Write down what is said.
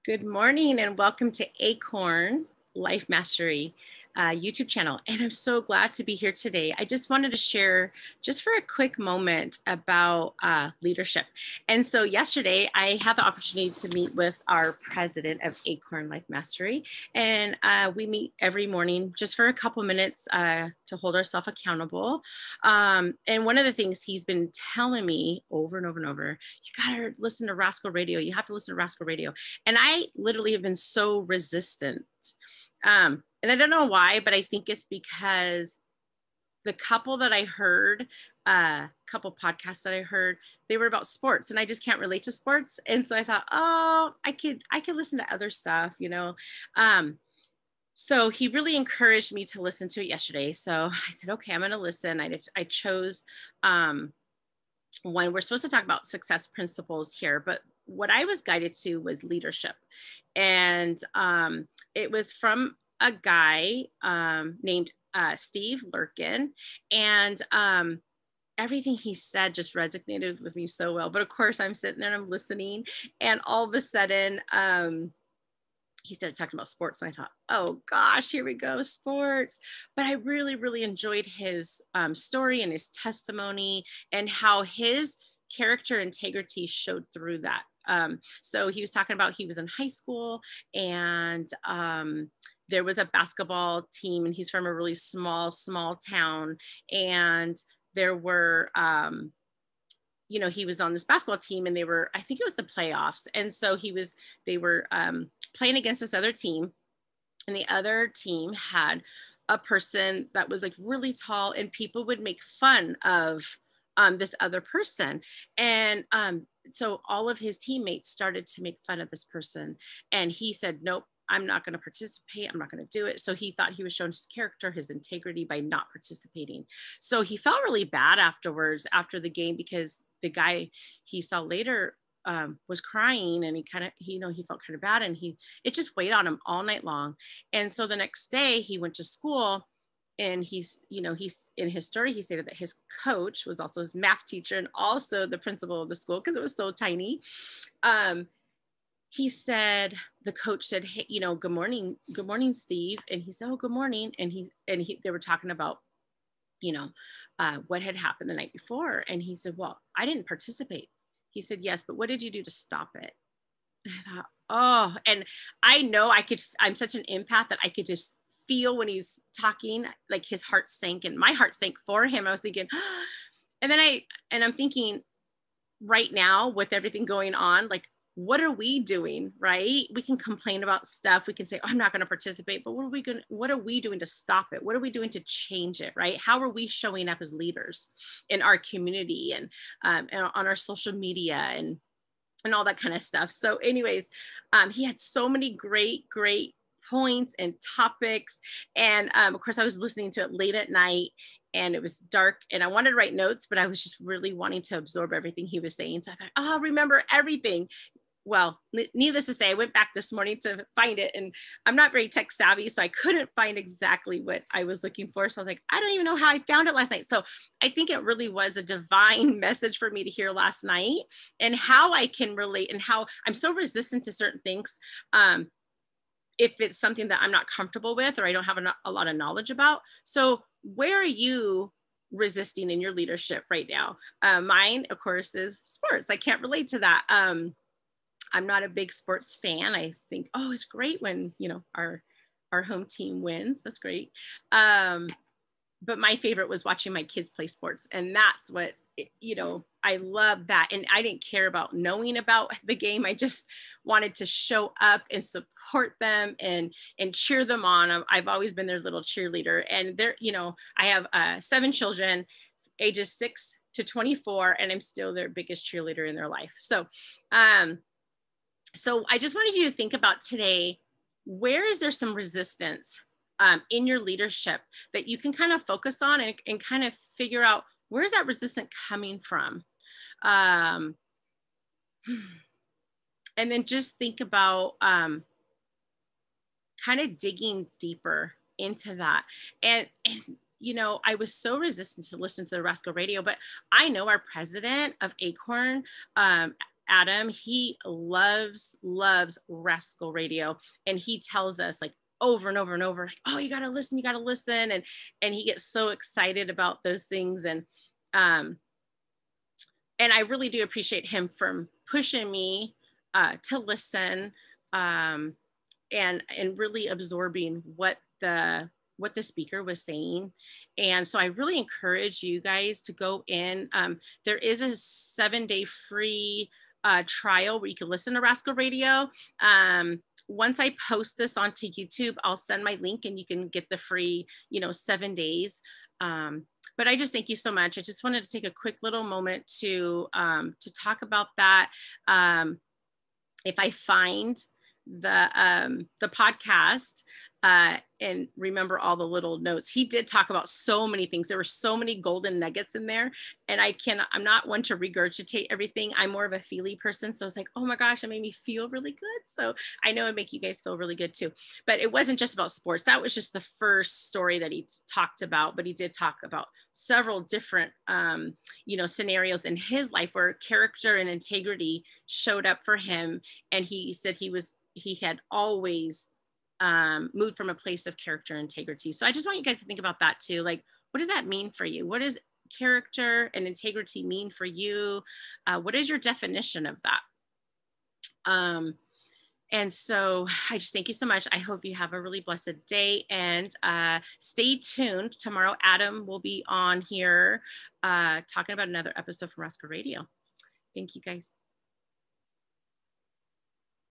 Good morning and welcome to Acorn Life Mastery YouTube channel. And I'm so glad to be here today. I just wanted to share just for a quick moment about leadership. And so yesterday I had the opportunity to meet with our president of Acorn Life Mastery. And we meet every morning just for a couple minutes to hold ourselves accountable. And one of the things he's been telling me over and over and over, you got to listen to Rascal Radio. You have to listen to Rascal Radio. And I literally have been so resistant. And I don't know why, but I think it's because the couple that I heard, couple podcasts that I heard, they were about sports and I just can't relate to sports. And so I thought, oh, I could listen to other stuff, you know? So he really encouraged me to listen to it yesterday. So I said, okay, I'm going to listen. I chose, when we're supposed to talk about success principles here, but what I was guided to was leadership. And it was from a guy named Steve Lurkin. And everything he said just resonated with me so well. But of course, I'm sitting there and I'm listening. And all of a sudden, he started talking about sports. And I thought, oh gosh, here we go, sports. But I really, really enjoyed his story and his testimony and how his character integrity showed through that. So he was talking about he was in high school and there was a basketball team and he's from a really small town. And there were, he was on this basketball team and I think it was the playoffs. And so they were playing against this other team, and the other team had a person that was like really tall, and people would make fun of this other person. And so all of his teammates started to make fun of this person. And he said, nope, I'm not going to participate. I'm not going to do it. So he thought he was showing his character, his integrity by not participating. So he felt really bad afterwards, after the game, because the guy he saw later was crying, and he felt kind of bad, and it just weighed on him all night long. And so the next day he went to school, and he's in his story, he stated that his coach was also his math teacher and also the principal of the school, because it was so tiny. He said, the coach said, hey, good morning, Steve. And he said, oh, good morning. And they were talking about, what had happened the night before. And he said, well, I didn't participate. He said, yes, but what did you do to stop it? And I thought, oh, and I know I'm such an empath that I could just feel when he's talking, like his heart sank, and my heart sank for him. I was thinking, and then I'm thinking right now with everything going on, like, what are we doing, right? We can complain about stuff. We can say, oh, I'm not going to participate, but what are we doing to stop it? What are we doing to change it, right? How are we showing up as leaders in our community and on our social media and all that kind of stuff? So anyways, he had so many great points and topics. And of course, I was listening to it late at night, and it was dark, and I wanted to write notes, but I was just really wanting to absorb everything he was saying. So I thought, oh, I'll remember everything. Well, needless to say, I went back this morning to find it, and I'm not very tech savvy, so I couldn't find exactly what I was looking for. So I was like, I don't even know how I found it last night. So I think it really was a divine message for me to hear last night, and how I can relate, and how I'm so resistant to certain things. If it's something that I'm not comfortable with, or I don't have a lot of knowledge about. So where are you resisting in your leadership right now? Mine, of course, is sports. I can't relate to that. I'm not a big sports fan. I think, oh, it's great when, our home team wins. That's great. But my favorite was watching my kids play sports. And that's what, I love that. And I didn't care about knowing about the game. I just wanted to show up and support them and cheer them on. I've always been their little cheerleader. And I have 7 children, ages 6 to 24, and I'm still their biggest cheerleader in their life. So I just wanted you to think about today, where is there some resistance in your leadership that you can kind of focus on and kind of figure out, where's that resistance coming from? And then just think about kind of digging deeper into that. And I was so resistant to listen to the Rascal Radio, but I know our president of Acorn, Adam, he loves Rascal Radio. And he tells us like over and over and over, like, oh, you got to listen. And he gets so excited about those things. And I really do appreciate him from pushing me to listen and really absorbing what the speaker was saying. And so I really encourage you guys to go in. There is a 7-day free trial where you can listen to Rascal Radio. Once I post this onto YouTube, I'll send my link and you can get the free, 7 days. But I just thank you so much. I just wanted to take a quick little moment to talk about that. If I find the podcast and remember all the little notes, he did talk about so many things. There were so many golden nuggets in there, and I'm not one to regurgitate everything. I'm more of a feely person. So it's like, oh my gosh, it made me feel really good. So I know it make you guys feel really good too. But it wasn't just about sports. That was just the first story that he talked about, but he did talk about several different, scenarios in his life where character and integrity showed up for him. And he said he had always moved from a place of character and integrity. So I just want you guys to think about that too. Like, what does that mean for you? What does character and integrity mean for you? What is your definition of that? And so I just thank you so much. I hope you have a really blessed day, and stay tuned. Tomorrow, Adam will be on here talking about another episode from Rascal Radio. Thank you guys.